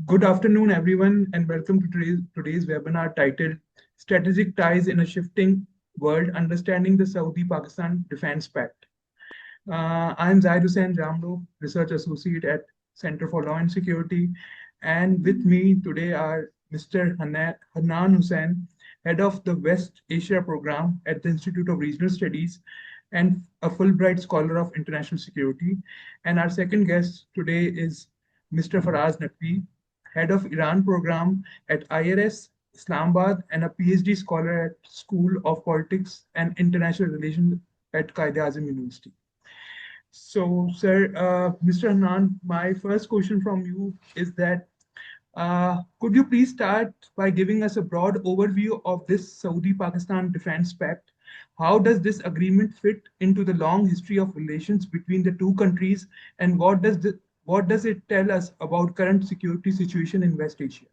Good afternoon, everyone, and welcome to today's webinar titled Strategic Ties in a Shifting World, Understanding the Saudi-Pakistan Defense Pact. I am Zaid Hussain Jamlo, Research Associate at Center for Law and Security, and with me today are Mr. Hannan Hussain, Head of the West Asia Program at the Institute of Regional Studies and a Fulbright Scholar of International Security. And our second guest today is Mr. Fraz Naqvi, Head of Iran Program at IRS Islamabad and a Ph.D. scholar at School of Politics and International Relations at Quaid-e-Azam University. So, sir, Mr. Hannan, my first question from you is that could you please start by giving us a broad overview of this Saudi-Pakistan Defense Pact? How does this agreement fit into the long history of relations between the two countries, and what does it tell us about current security situation in West Asia?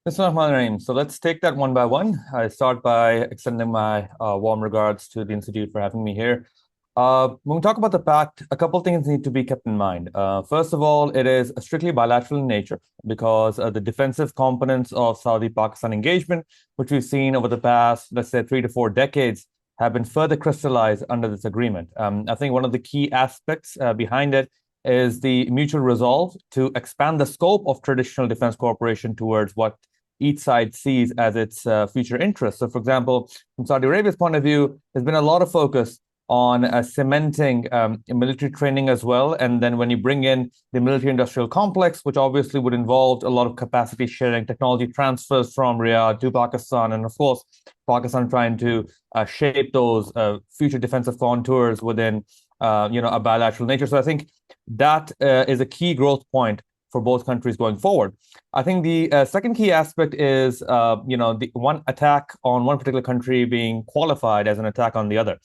Mr.Hannan, so let's take that one by one. I start by extending my warm regards to the Institute for having me here. When we talk about the pact, a couple of things need to be kept in mind. First of all, it is strictly bilateral in nature because the defensive components of Saudi-Pakistan engagement, which we've seen over the past, let's say, 3 to 4 decades, have been further crystallized under this agreement. I think one of the key aspects behind it is the mutual resolve to expand the scope of traditional defense cooperation towards what each side sees as its future interests. So, for example, from Saudi Arabia's point of view, there's been a lot of focus on cementing military training as well. And then when you bring in the military-industrial complex, which obviously would involve a lot of capacity sharing, technology transfers from Riyadh to Pakistan, and of course, Pakistan trying to shape those future defensive contours within a bilateral nature. So I think that is a key growth point for both countries going forward. I think the second key aspect is, the one attack on one particular country being qualified as an attack on the other.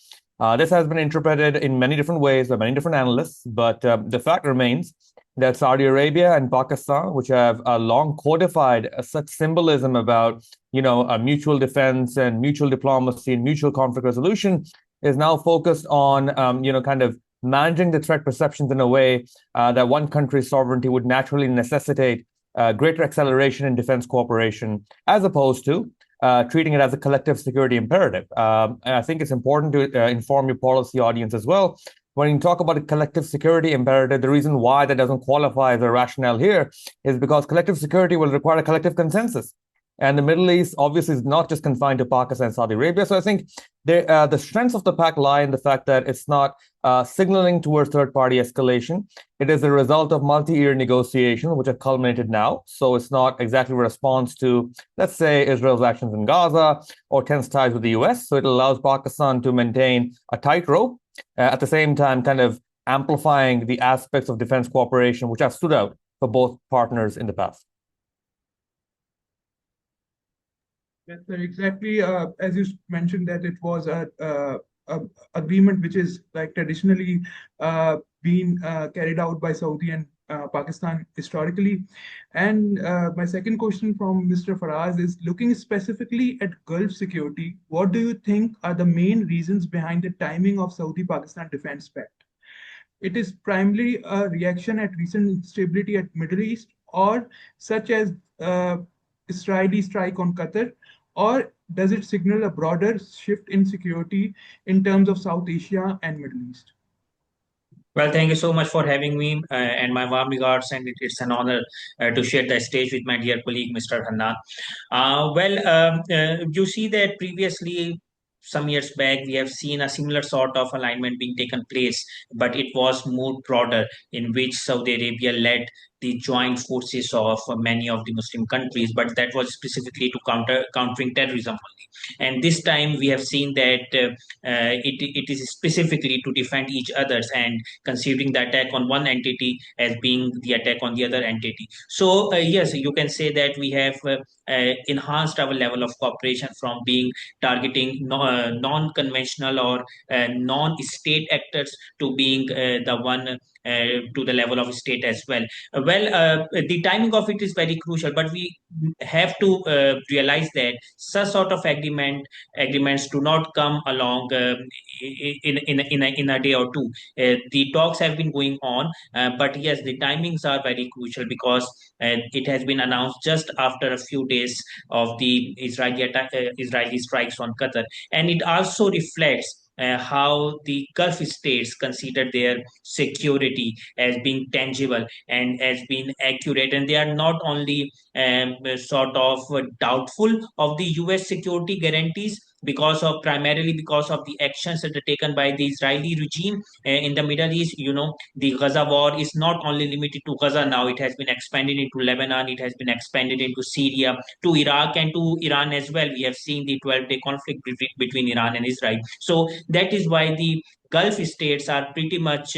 This has been interpreted in many different ways by many different analysts, but the fact remains that Saudi Arabia and Pakistan, which have long codified such symbolism about, a mutual defense and mutual diplomacy and mutual conflict resolution, is now focused on, kind of managing the threat perceptions in a way that one country's sovereignty would naturally necessitate greater acceleration in defense cooperation, as opposed to treating it as a collective security imperative. And I think it's important to inform your policy audience as well. When you talk about a collective security imperative, the reason why that doesn't qualify as a rationale here is because collective security will require a collective consensus. And the Middle East obviously is not just confined to Pakistan and Saudi Arabia. So I think the strengths of the pact lie in the fact that it's not signaling towards third-party escalation. It is a result of multi-year negotiations, which have culminated now. So it's not exactly a response to, let's say, Israel's actions in Gaza or tense ties with the US. So it allows Pakistan to maintain a tightrope, at the same time kind of amplifying the aspects of defense cooperation, which have stood out for both partners in the past. Yes, sir, exactly. As you mentioned, that it was a agreement which is like traditionally been carried out by Saudi and Pakistan historically. And my second question from Mr. Faraz is looking specifically at Gulf security. What do you think are the main reasons behind the timing of Saudi-Pakistan Defense Pact? It is primarily a reaction at recent instability at Middle East, or such as Israeli strike on Qatar, or does it signal a broader shift in security in terms of South Asia and Middle East? Well, thank you so much for having me, and my warm regards. And it's an honor to share the stage with my dear colleague, Mr. Hannan. You see that previously, some years back, we have seen a similar sort of alignment being taken place, but it was more broader, in which Saudi Arabia led the joint forces of many of the Muslim countries, but that was specifically to countering terrorism only. And this time, we have seen that it is specifically to defend each others and considering the attack on one entity as being the attack on the other entity. So yes, you can say that we have enhanced our level of cooperation from being targeting non-conventional or non-state actors to being the one to the level of state as well. The timing of it is very crucial, but we have to realize that such sort of agreements do not come along in a day or two. The talks have been going on, but yes, the timings are very crucial because it has been announced just after a few days of the Israeli strikes on Qatar, and it also reflects how the Gulf states consider their security as being tangible and as being accurate, and they are not only sort of doubtful of the US security guarantees primarily because of the actions that are taken by the Israeli regime in the Middle East. The Gaza war is not only limited to Gaza now; it has been expanded into Lebanon, it has been expanded into Syria, to Iraq, and to Iran as well. We have seen the 12-day conflict between Iran and Israel. So that is why the Gulf states are pretty much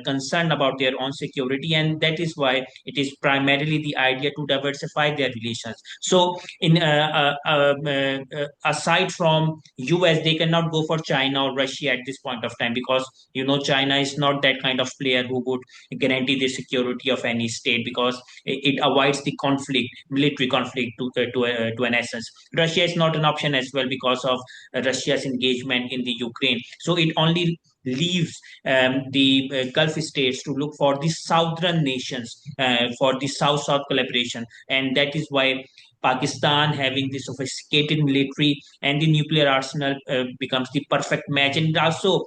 concerned about their own security, and that is why it is primarily the idea to diversify their relations. So, aside from US, they cannot go for China or Russia at this point of time because China is not that kind of player who would guarantee the security of any state because it avoids the military conflict to an essence. Russia is not an option as well because of Russia's engagement in the Ukraine. So it only leaves the Gulf states to look for the southern nations for the South-South collaboration, and that is why Pakistan, having the sophisticated military and the nuclear arsenal, becomes the perfect match, and it also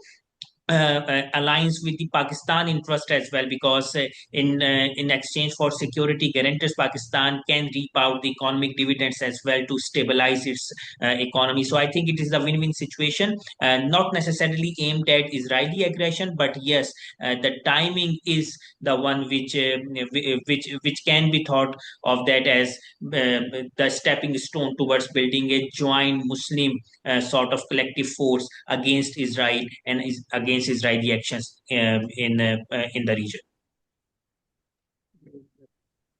aligns with the Pakistan interest as well because in exchange for security guarantees, Pakistan can reap out the economic dividends as well to stabilize its economy. So I think it is a win-win situation, not necessarily aimed at Israeli aggression, but yes, the timing is the one which can be thought of that as the stepping stone towards building a joint Muslim sort of collective force against Israel and against Israeli actions in the region.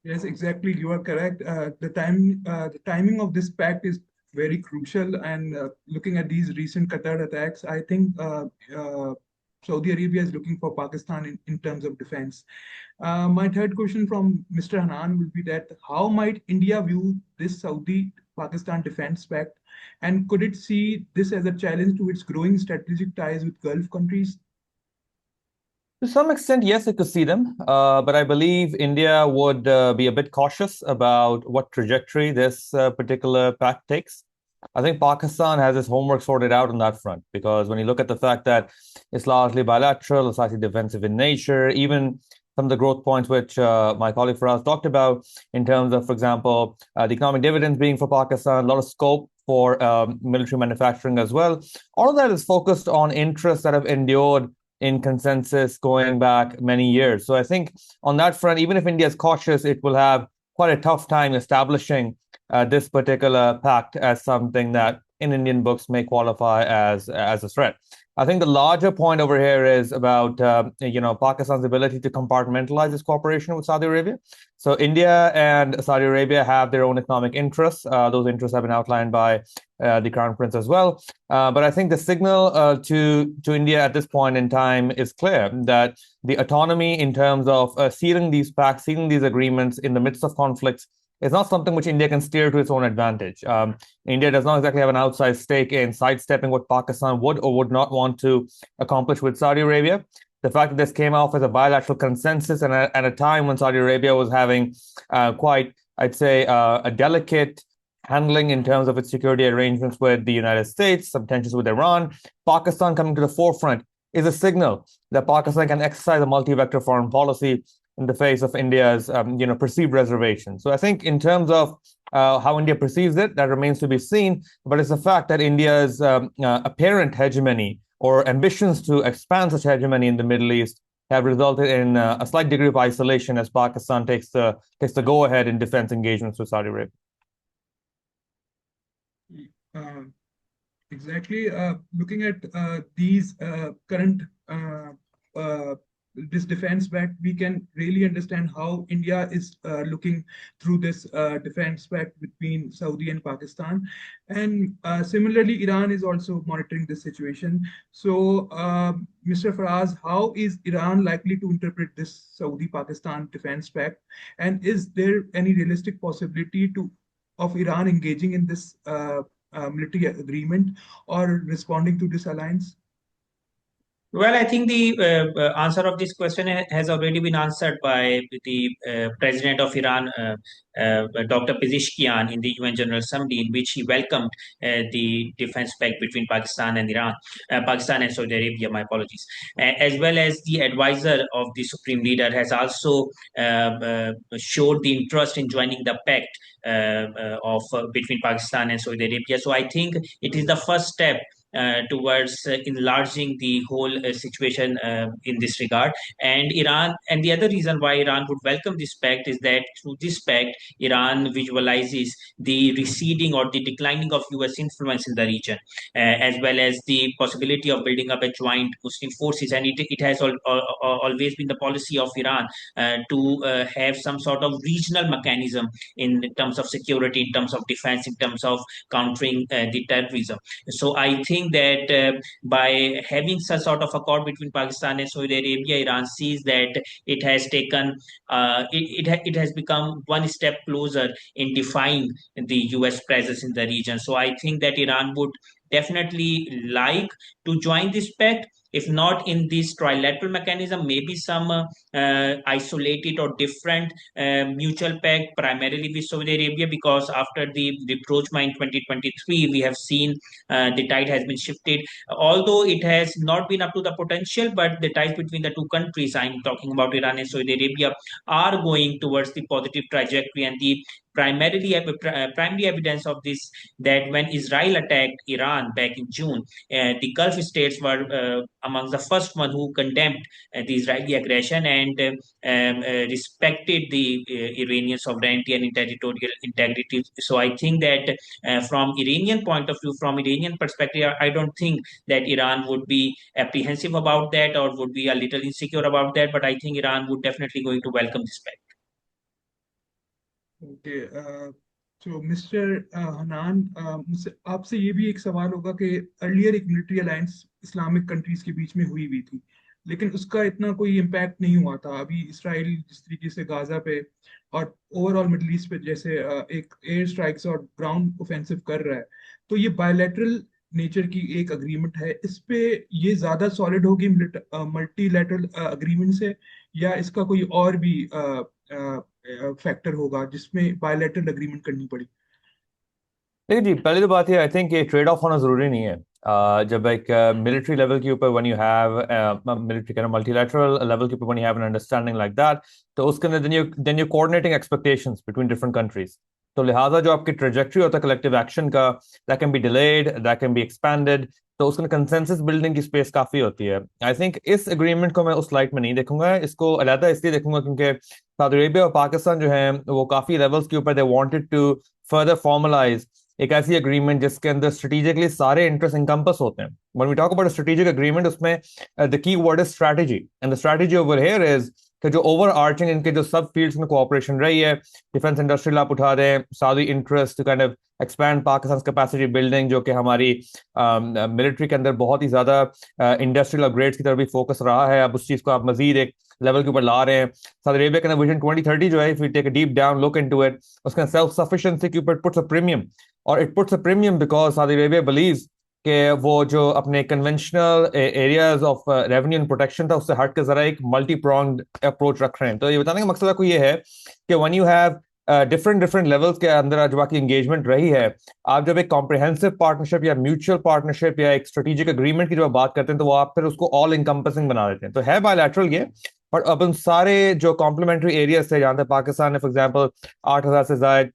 Yes, exactly. You are correct. The timing of this pact is very crucial. And looking at these recent Qatar attacks, I think Saudi Arabia is looking for Pakistan in terms of defense. My third question from Mr. Hannan will be that how might India view this Saudi-Pakistan defense pact, and could it see this as a challenge to its growing strategic ties with Gulf countries? To some extent, yes, I could see them, but I believe India would be a bit cautious about what trajectory this particular pact takes. I think Pakistan has its homework sorted out on that front because when you look at the fact that it's largely bilateral, it's largely defensive in nature, even some of the growth points which my colleague Fraz talked about in terms of, for example, the economic dividends being for Pakistan, a lot of scope for military manufacturing as well. All of that is focused on interests that have endured in consensus going back many years. So I think on that front, even if India is cautious, it will have quite a tough time establishing this particular pact as something that in Indian books may qualify as a threat. I think the larger point over here is about Pakistan's ability to compartmentalize its cooperation with Saudi Arabia. So India and Saudi Arabia have their own economic interests. Those interests have been outlined by the Crown Prince as well. But I think the signal to India at this point in time is clear that the autonomy in terms of sealing these pacts, sealing these agreements in the midst of conflicts is not something which India can steer to its own advantage. India does not exactly have an outside stake in sidestepping what Pakistan would or would not want to accomplish with Saudi Arabia. The fact that this came off as a bilateral consensus and at a time when Saudi Arabia was having quite, I'd say, a delicate handling in terms of its security arrangements with the United States, some tensions with Iran, Pakistan coming to the forefront is a signal that Pakistan can exercise a multi-vector foreign policy in the face of India's perceived reservation. So I think in terms of how India perceives it, that remains to be seen. But it's a fact that India's apparent hegemony or ambitions to expand such hegemony in the Middle East have resulted in a slight degree of isolation as Pakistan takes the go-ahead in defense engagements with Saudi Arabia. Exactly. Looking at these current this defense pact, we can really understand how India is looking through this defense pact between Saudi and Pakistan. And similarly, Iran is also monitoring this situation. So, Mr. Fraz, how is Iran likely to interpret this Saudi-Pakistan defense pact? And is there any realistic possibility of Iran engaging in this military agreement or responding to this alliance? Well, I think the answer of this question has already been answered by the president of Iran, Dr. Pezeshkian, in the UN General Assembly, in which he welcomed the defense pact between Pakistan and Iran, Pakistan and Saudi Arabia, my apologies, as well as the advisor of the Supreme Leader has also showed the interest in joining the pact between Pakistan and Saudi Arabia. So I think it is the first step towards enlarging the whole situation in this regard. And Iran, and the other reason why Iran would welcome this pact is that through this pact, Iran visualizes the receding or the declining of US influence in the region, as well as the possibility of building up a joint Muslim forces. And it has always been the policy of Iran to have some sort of regional mechanism in terms of security, in terms of defense, in terms of countering the terrorism. So I think that by having such sort of accord between Pakistan and Saudi Arabia, Iran sees that it has taken, it has become one step closer in defying the US presence in the region. So I think that Iran would definitely like to join this pact, if not in this trilateral mechanism, maybe some isolated or different mutual pact, primarily with Saudi Arabia, because after the rapprochement in 2023, we have seen the tide has been shifted. Although it has not been up to the potential, but the ties between the two countries, I'm talking about Iran and Saudi Arabia, are going towards the positive trajectory. And the primary evidence of this, that when Israel attacked Iran back in June, the Gulf states were among the first one who condemned the Israeli aggression and respected the Iranian sovereignty and territorial integrity. So I think that from Iranian point of view, from Iranian perspective, I don't think that Iran would be apprehensive about that or would be a little insecure about that. But I think Iran would definitely going to welcome this pact. Okay, so Mr. Hannan, आपसे ये भी एक सवाल होगा कि earlier एक military alliance Islamic countries के बीच में हुई भी थी, लेकिन उसका इतना कोई इम्पैक्ट नहीं हुआ था. अभी इसराइल जिस तरीके से गाजा पे और ओवरऑल मिडिल ईस्ट पे जैसे एक एयर स्ट्राइक्स और ग्राउंड ऑफेंसिव कर रहा है, तो ये बायलैटरल नेचर की एक अग्रीमेंट है, इस पे ये ज्यादा सॉलिड होगी मल्टीलैटरल अग्रीमेंट से, या इसका कोई और भी फैक्टर होगा जिसमें बायलैटरल अग्रीमेंट करनी पड़ी? देखिए जी, पहली तो बात है, आई थिंक ये ट्रेड ऑफ होना जरूरी नहीं है. जब एक मिलिट्री लेवल के ऊपर व्हेन यू हैव मिलिट्री का मल्टीलैटरल लेवल के ऊपर when you have an understanding like that, तो उसके अंदर then you coordinating expectations between different countries. तो लिहाजा जो आपकी ट्रेजेक्टरी होता है कलेक्टिव एक्शन का, that can be delayed, that can be expanded, तो उसके अंदर कंसेंसस बिल्डिंग की स्पेस काफी होती है. आई थिंक इस एग्रीमेंट को मैं उस लाइट में नहीं देखूंगा, इसको अलहदा इसलिए देखूंगा क्योंकि सऊदी अरेबिया और पाकिस्तान जो है वो काफी लेवल्स के ऊपर they wanted to further formalise एक ऐसी एग्रीमेंट जिसके अंदर स्ट्रेटेजिकली सारे इंटरेस्ट इनकम्पस होते हैं. When we talk about a strategic agreement, उसमें the key word is strategy, and the strategy over here is कि जो ओवर आर्चिंग इनके जो सब फील्ड्स में कोऑपरेशन रही है, डिफेंस इंडस्ट्रियल आप उठा दें, Saudi interest to kind of expand Pakistan capacity building, जो कि हमारी मिलिट्री के अंदर बहुत ही ज्यादा इंडस्ट्रियल अपग्रेड्स की तरफ भी फोकस रहा है. अब उस चीज को आप मजीद एक लेवल के ऊपर ला रहे हैं. सऊदी अरेबिया का विजन 2030 जो है, if we take a deep down look into it, उसका सेल्फ सफिशिएंसी के ऊपर पुट्स अ प्रीमियम, और it puts a premium because Saudi Arabia believes कि वो जो अपने conventional areas of revenue and protection था उससे हट के जरा एक मल्टी प्रोंग्ड अप्रोच रख रहे हैं. तो ये बताने का मकसद आपको ये है कि when you have different levels के अंदर जो बाकी एंगेजमेंट रही है, आप जब एक कॉम्प्रिहेंसिव पार्टनरशिप या म्यूचुअल पार्टनरशिप या एक स्ट्रेटेजिक एग्रीमेंट की जो बात करते हैं, तो वो आप फिर उसको ऑल इनकम्पसिंग बना देते हैं. तो है बायलैटरल ये, बट अब उन सारे जो कॉम्प्लीमेंट्री एरियाज थे, जहां तक पाकिस्तान ने फॉर एग्जाम्पल 8,000 से ज्यादा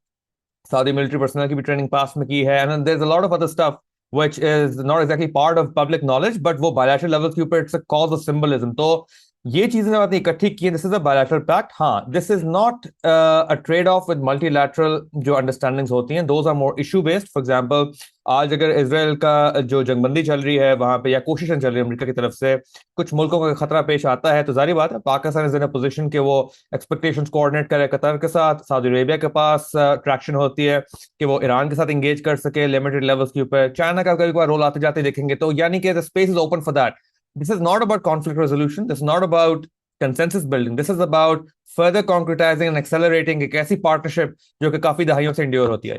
सऊदी मिलिट्री पर्सनल की भी ट्रेनिंग पास में की है, and there is a lot of other stuff which is not exactly part of public knowledge, but वो bilateral levels के ऊपर it's a cause of symbolism. तो ये चीजें जब आपने इकट्ठी की, this is a bilateral pact. हाँ, this is not a trade off with multilateral जो अंडरस्टैंडिंग्स होती हैं, those are more issue based. For example, आज अगर इसराइल का जो जंगबंदी चल रही है वहां पे, या कोशिशें चल रही है अमेरिका की तरफ से, कुछ मुल्कों का खतरा पेश आता है, तो जारी बात है Pakistan is in a position कि वो एक्सपेक्टेशंस कोऑर्डिनेट करे कतर के साथ. सऊदी अरेबिया के पास ट्रैक्शन होती है कि वो ईरान के साथ एंगेज कर सके लिमिटेड लेवल्स के ऊपर. चाइना का कभी कभार रोल आते जाते देखेंगे, तो यानी कि the space is open for that. This is not about conflict resolution. This is not about consensus building. This is about further concretizing and accelerating एक ऐसी partnership जो कि काफी दहाइयों से endure होती है.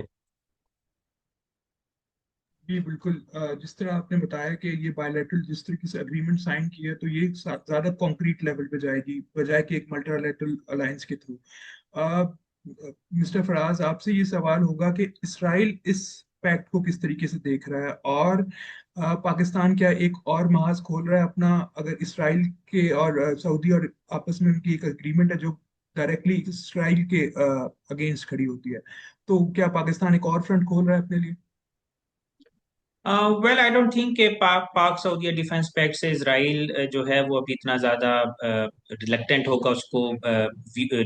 जी बिल्कुल, जिस तरह आपने बताया कि ये बायलैटरल जिस तरीके से अग्रीमेंट साइन की है, तो ये ज्यादा कॉन्क्रीट लेवल पे जाएगी बजाय कि एक मल्टीलैटरल अलायंस के थ्रू. मिस्टर फराज, आपसे ये सवाल होगा कि इसराइल इस पैक्ट को किस तरीके से देख रहा है, और पाकिस्तान क्या एक और महाज खोल रहा है अपना, अगर इसराइल के और सऊदी और आपस में उनकी एक अग्रीमेंट है जो डायरेक्टली इसराइल के अगेंस्ट खड़ी होती है, तो क्या पाकिस्तान एक और फ्रंट खोल रहा है अपने लिए? वेल, आई डोंट थिंक कि पाक सऊदी डिफेंस पैक्ट से इसराइल जो है वो अभी इतना ज्यादा रिलक्टेंट होगा उसको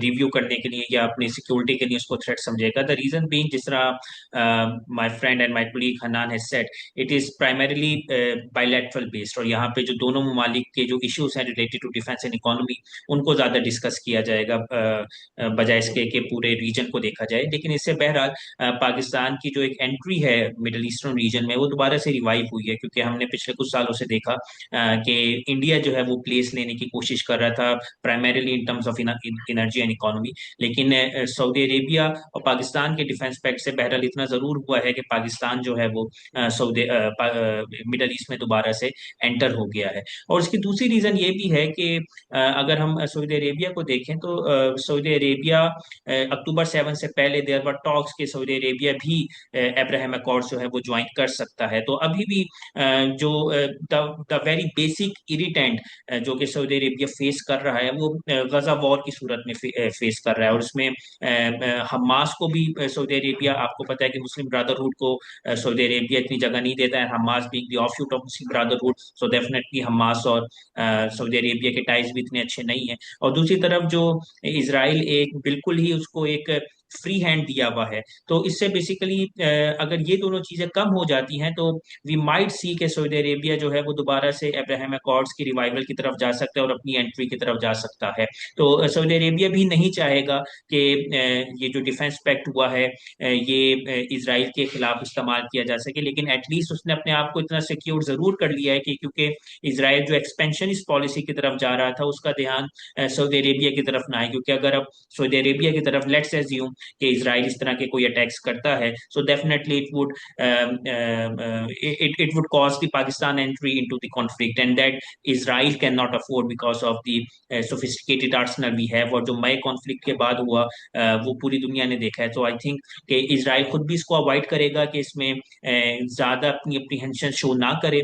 रिव्यू करने के लिए या अपनी सिक्योरिटी के लिए उसको थ्रेट समझेगा. द रीजन बीइंग, जिस तरह my friend and my colleague Hanan has said, it is primarily bilateral based, और यहाँ पे जो दोनों ममालिक के जो इश्यूज हैं related to defence and economy, उनको ज्यादा डिस्कस किया जाएगा बजाय इसके कि पूरे रीजन को देखा जाए. लेकिन इससे बहरहाल पाकिस्तान की जो एक एंट्री है मिडल ईस्टर्न रीजन में, वो दोबारा से रिवाइव हुई है, क्योंकि हमने पिछले कुछ सालों से देखा कि इंडिया जो है वो प्लेस लेने की कोशिश कर रहा था primarily in terms of energy and economy. लेकिन सऊदी अरेबिया और पाकिस्तान के डिफेंस पैक्ट से बहरहाल इतना जरूर हुआ है कि पाकिस्तान जो है वो सऊदी मिडल ईस्ट में दोबारा से एंटर हो गया है. और इसकी दूसरी रीजन ये भी है कि अगर हम सऊदी अरेबिया को देखें तो सऊदी अरेबिया अक्टूबर 7 से पहले देयर वर टॉक्स के सऊदी अरेबिया भी अब्राहम अकॉर्ड्स जो है वो ज्वाइन कर सकता है. तो अभी भी जो द वेरी बेसिक इरिटेंट जो कि सऊदी अरेबिया फेस कर रहा है, वो गजा वॉर की सूरत में फेस कर रहा है. और उसमें हमास को भी सऊदी अरेबिया, आपको पता है कि मुस्लिम ब्रदरहुड को सऊदी अरेबिया इतनी जगह नहीं देता है. Hamas being the offshoot of Muslim brotherhood, so definitely Hamas और सऊदी अरेबिया के टाइज भी इतने अच्छे नहीं है. और दूसरी तरफ जो इसराइल एक बिल्कुल ही उसको एक फ्री हैंड दिया हुआ है, तो इससे बेसिकली अगर ये दोनों चीजें कम हो जाती हैं, तो वी माइट सी के सऊदी अरेबिया जो है वो दोबारा से अब्राहम अकॉर्ड्स की रिवाइवल की तरफ जा सकता है और अपनी एंट्री की तरफ जा सकता है. तो सऊदी अरेबिया भी नहीं चाहेगा कि ये जो डिफेंस पैक्ट हुआ है ये इसराइल के खिलाफ इस्तेमाल किया जा सके. लेकिन एटलीस्ट उसने अपने आप को इतना सिक्योर जरूर कर लिया है कि क्योंकि इसराइल जो एक्सपेंशनिस्ट पॉलिसी की तरफ जा रहा था, उसका ध्यान सऊदी अरेबिया की तरफ ना है. क्योंकि अगर अब सऊदी अरेबिया की तरफ लेट्स एज्यूम कि इसराइल इस तरह के कोई अटैक्स करता है, so definitely it would cause the Pakistan entry into the conflict, and that Israel cannot afford because of the sophisticated arsenal we have. और जो मई कॉन्फ्लिक्ट के बाद हुआ वो पूरी दुनिया ने देखा है. तो आई थिंक कि इसराइल खुद भी इसको अवॉइड करेगा कि इसमें ज्यादा अपनी अप्रीहेंशन शो ना करे.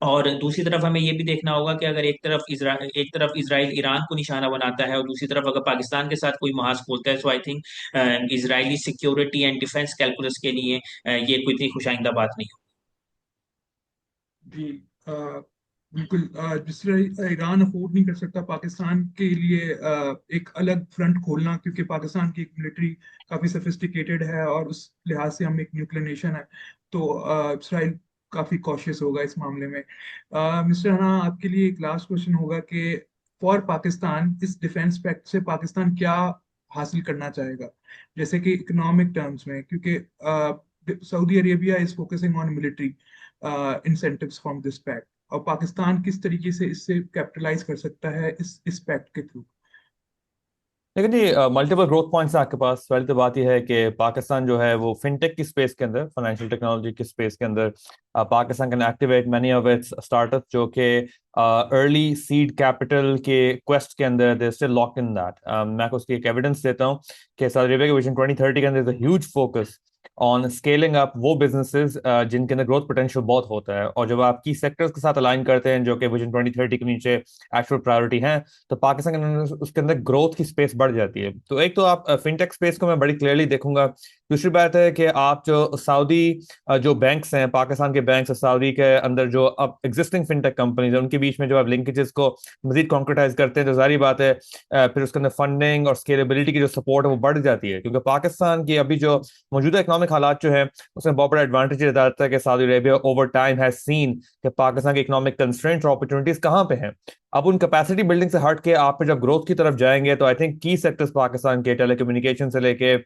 और दूसरी तरफ हमें ये भी देखना होगा कि अगर एक तरफ इसराइल ईरान को निशाना बनाता है और दूसरी तरफ अगर पाकिस्तान के साथ कोई महाज खोलता है, so I think Israeli security and defence calculus के लिए ये कोई इतनी खुशाइंदा बात नहीं. जी बिल्कुल, जिस तरह ईरान अफोर्ड नहीं कर सकता पाकिस्तान के लिए एक अलग फ्रंट खोलना, क्योंकि पाकिस्तान की एक मिलिट्री काफी सोफिस्टिकेटेड है और उस लिहाज से हम एक न्यूक्लियर नेशन है, तो इसराइल काफी कॉशियस होगा इस मामले में. मिस्टर हना, आपके लिए एक लास्ट क्वेश्चन होगा कि फॉर पाकिस्तान इस डिफेंस पैक्ट से पाकिस्तान क्या हासिल करना चाहेगा, जैसे कि इकोनॉमिक टर्म्स में, क्योंकि Saudi Arabia is focusing on military incentives from this pact, और पाकिस्तान किस तरीके से इससे कैपिटलाइज कर सकता है इस पैक्ट के थ्रू? लेकिन ये मल्टीपल ग्रोथ पॉइंट्स हैं आपके पास. पहली तो बात यह है कि पाकिस्तान जो है वो फिनटेक की स्पेस के अंदर, फाइनेंशियल टेक्नोलॉजी की स्पेस के अंदर, Pakistan can activate many of its startup जो कि अर्ली सीड कैपिटल के क्वेस्ट के अंदर they still lock in that. मैं उसकी एक एविडेंस देता हूँ कि सऊदी अरेबिया के विजन 2030 के अंदर huge focus on scaling up वो बिजनेसेस जिनके अंदर ग्रोथ पोटेंशियल बहुत होता है, और जब आप की सेक्टर्स के साथ अलाइन करते हैं जो कि विजन 2030 के नीचे एक्चुअल प्रायोरिटी हैं, तो पाकिस्तान के अंदर उसके अंदर ग्रोथ की स्पेस बढ़ जाती है। तो एक तो आप फिनटेक स्पेस को मैं बड़ी क्लियरली देखूंगा। दूसरी बात है कि आप जो सऊदी जो बैंक्स हैं, पाकिस्तान के बैंक्स और सऊदी के अंदर जो अब एग्जिस्टिंग फिनटेक कंपनीज है, उनके बीच में जो आप लिंकेजेस को मजीद कॉन्क्रेटाइज करते हैं, तो जारी बात है फिर उसके अंदर फंडिंग और स्केलेबिलिटी की जो सपोर्ट है वो बढ़ जाती है। क्योंकि पाकिस्तान की अभी जो मौजूदा इकोनॉमिक हालात जो है उसमें बहुत बड़ा एडवांटेज रहता है कि Saudi Arabia over time has seen कि पाकिस्तान के इकोनॉमिक कंस्ट्रेंट और अपॉर्चुनिटीज कहाँ पे हैं। अब उन कैपेसिटी बिल्डिंग से हट के आप जब ग्रोथ की तरफ जाएंगे, तो आई थिंक की सेक्टर्स पाकिस्तान के टेलीकम्युनिकेशन से लेके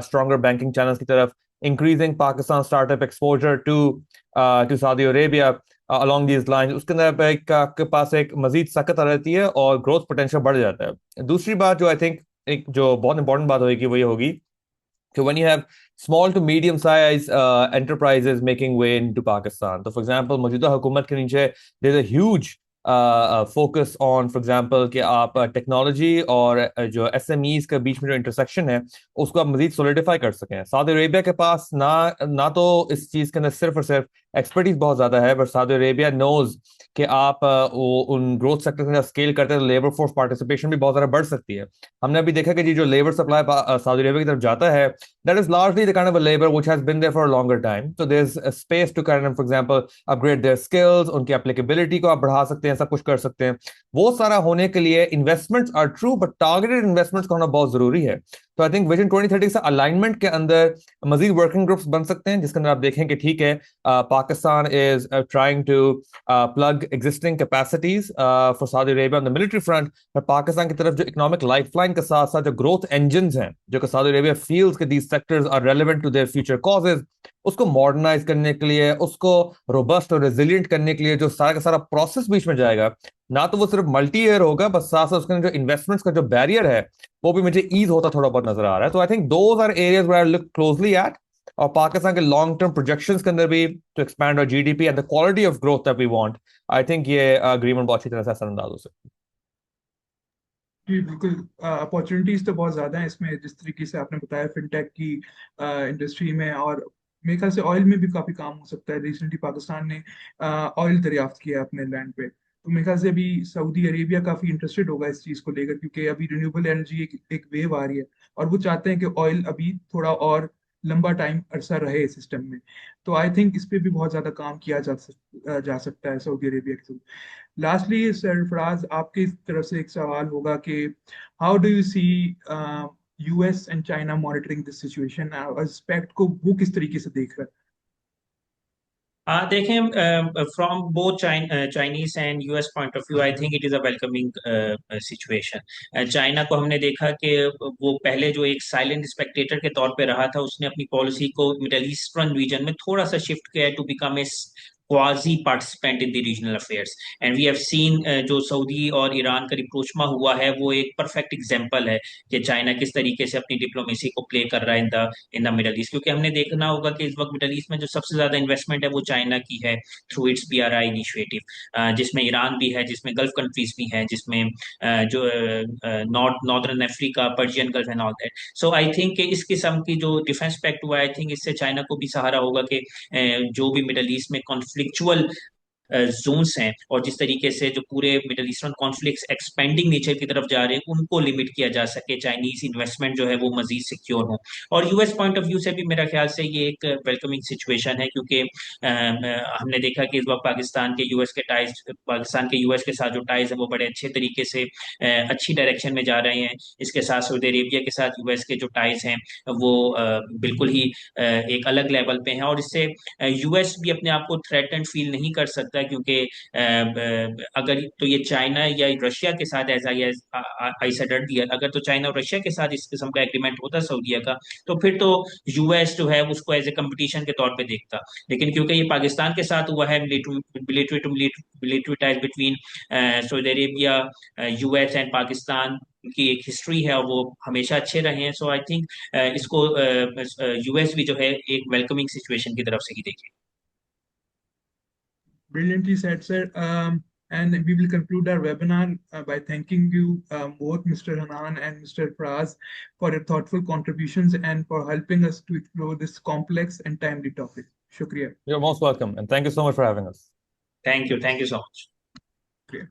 स्ट्रॉन्गर बैंकिंग चैनल्स की तरफ, increasing Pakistan startup exposure to Saudi Arabia along these line, उसके अंदर आपके पास एक मजीद सकत आ रहती है और ग्रोथ पोटेंशियल बढ़ जाता है। दूसरी बात जो आई थिंक एक जो बहुत इंपॉर्टेंट बात होगी वो ये होगी कि when you have small to medium size enterprises making way into Pakistan, तो for example मौजूदा हुकूमत के नीचे there's a huge focus on for example कि आप टेक्नोलॉजी और जो SMEs के बीच में जो इंटरसेक्शन है उसको आप मजीद सोलिडिफाई कर सकें। सऊदी अरेबिया के पास ना तो इस चीज़ के अंदर सिर्फ और सिर्फ एक्सपर्टीज बहुत ज़्यादा है, बट सऊदी अरेबिया नोज कि आप उन ग्रोथ सेक्टर के अंदर स्केल करते हैं तो लेबर फोर्स पार्टिसिपेशन भी बहुत ज़्यादा बढ़ सकती है। हमने अभी देखा कि जी जो लेबर सप्लाई सऊदी अरेबिया की तरफ जाता है, that is largely the kind of a labor which has been there for a longer time. So there's a space to kind of, for example, upgrade their skills, उनकी applicability को आप बढ़ा सकते हैं, सब कुछ कर सकते हैं। वो सारा होने के लिए investments are true, but targeted investments का होना बहुत जरूरी है। तो आई थिंक विजन 2030 से अलाइनमेंट के अंदर मजीद वर्किंग ग्रुप्स बन सकते हैं, जिसके अंदर आप देखें कि ठीक है Pakistan is trying to plug existing capacities for Saudi Arabia on the military front, पर पाकिस्तान की तरफ जो इकोनॉमिक लाइफलाइन के साथ साथ जो ग्रोथ इंजन्स हैं जो कि सऊदी अरेबिया फील्स के these sectors are relevant to their future causes, उसको मॉडर्नाइज करने के लिए, उसको रोबस्ट और रेजिलियंट करने के लिए जो सारा का सारा प्रोसेस बीच में जाएगा, ना तो वो सिर्फ मल्टी ईयर होगा, बस साथ साथ उसके जो इन्वेस्टमेंट्स का जो बैरियर है वो भी मुझे ईज होता थोड़ा बहुत नजर आ रहा है। तो I think those are areas where I look closely at, और पाकिस्तान के लॉन्ग टर्म प्रोजेक्शंस के अंदर भी टू एक्सपैंड और GDP and the quality of growth that we want, I think ये अग्रीमेंट बहुत अच्छी तरह से असरअंदाज हो सकती है। जी बिल्कुल, अपॉर्चुनिटीज तो बहुत ज़्यादा हैं इसमें, जिस तरीके से आपने बताया फिनटेक की इंडस्ट्री में, और मेरे ख्याल से ऑयल में भी काफ़ी काम हो सकता है। रिसेंटली पाकिस्तान ने ऑयल दरियाफ्त किया है अपने लैंड पे, तो मेरे ख्याल से अभी सऊदी अरेबिया काफ़ी इंटरेस्टेड होगा इस चीज़ को लेकर, क्योंकि अभी रिन्यूएबल एनर्जी एक वेव आ रही है, और वो चाहते हैं कि ऑयल अभी थोड़ा और लंबा टाइम अरसा रहे सिस्टम में। तो आई थिंक इस पे भी बहुत ज़्यादा काम किया जा सकता है सऊदी अरेबिया के साथ। लास्टली सरफराज, आपकी तरफ से एक सवाल होगा कि how do you see US and China monitoring this situation, aspect को वो किस तरीके से देख रहा है? हाँ देखें, from both Chinese and US point of view I think it is a welcoming situation. China को हमने देखा कि वो पहले जो एक साइलेंट स्पेक्टेटर के तौर पे रहा था, उसने अपनी पॉलिसी को मिडल ईस्टर्न रीजन में थोड़ा सा शिफ्ट किया है to become a quasi participant in the regional affairs. And we have seen जो सऊदी और ईरान का रिप्रोचमा हुआ है वो एक परफेक्ट एग्जांपल है कि चाइना किस तरीके से अपनी डिप्लोमेसी को प्ले कर रहा है इन द मिडल ईस्ट। क्योंकि हमने देखना होगा कि इस वक्त मिडल ईस्ट में जो सबसे ज्यादा इन्वेस्टमेंट है वो चाइना की है थ्रू इट्स PRI इनिशिएटिव, जिसमें ईरान भी है, जिसमें गल्फ कंट्रीज भी हैं, जिसमें जो northern Africa, Persian gulf and all that. So I think इस किस्म की जो डिफेंस पैक्ट हुआ है, आई थिंक इससे चाइना को भी सहारा होगा कि जो भी मिडल ईस्ट में कॉन्फ्लिक्चुअल जोन्स हैं और जिस तरीके से जो पूरे middle eastern conflicts expanding nature की तरफ जा रहे हैं उनको लिमिट किया जा सके, चाइनीज इन्वेस्टमेंट जो है वो मजीद सिक्योर हो। और यूएस पॉइंट ऑफ व्यू से भी मेरा ख्याल से ये एक वेलकमिंग सिचुएशन है, क्योंकि हमने देखा कि इस वक्त पाकिस्तान के यूएस के साथ जो टाइज है वो बड़े अच्छे तरीके से अच्छी डायरेक्शन में जा रहे हैं। इसके साथ सऊदी अरेबिया के साथ यूएस के जो टाइज हैं वो बिल्कुल ही एक अलग लेवल पे हैं, और इससे यूएस भी अपने आप को थ्रेटन्ड फील नहीं कर सकता, क्योंकि अगर तो ये चाइना या रशिया के साथ एज आई सेड अर्लियर, अगर तो चाइना और रशिया के साथ इस किस्म का एग्रीमेंट होता सऊदीया का, तो फिर तो यूएस जो है उसको एज ए कंपटीशन के तौर पे देखता। लेकिन क्योंकि ये पाकिस्तान के साथ हुआ है, military ties between Saudi Arabia, US and Pakistan की एक हिस्ट्री है और वो हमेशा अच्छे रहे हैं। सो आई थिंक इसको यूएस भी जो है एक वेलकमिंग सिचुएशन की तरफ से ही देखें। Brilliantly said sir. And we will conclude our webinar by thanking you both Mr. Hannan and Mr. Fraz for your thoughtful contributions and for helping us to explore this complex and timely topic. Shukriya. You're most welcome, and thank you so much for having us. Thank you so much. Shukriya.